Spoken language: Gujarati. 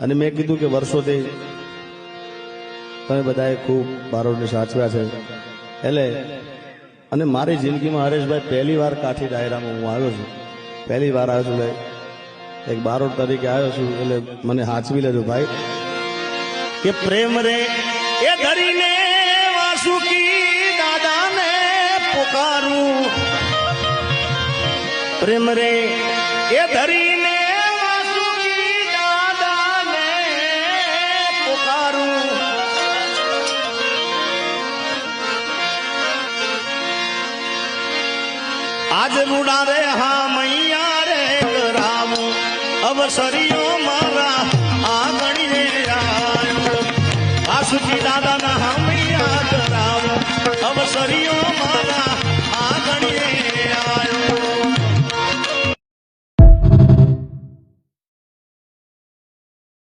અને મેં કીધું કે વર્ષોથી તમે બધાએ ખૂબ બારોટને સાચવ્યા છે એટલે અને મારી જિંદગીમાં હરેશભાઈ પહેલી વાર કાઠી ડાયરામાં હું આવ્યો છું, પહેલી વાર આવ્યો છું ભાઈ, એક બારોટ તરીકે આવ્યો છું એટલે મને સાચવી લેજો ભાઈ કે પ્રેમ રે એ ધરીને વાસુકી દાદાને પુકારું, પ્રેમ રે એ ધરીને વાસુકી દાદાને પુકારું, આજ રૂડા રે હા મૈયા રે કરાવું અવસરીઓ મારા આંગણી રે આવ્યો, વાસુકી દાદાના હા મૈયા કરાવું અવસરીઓ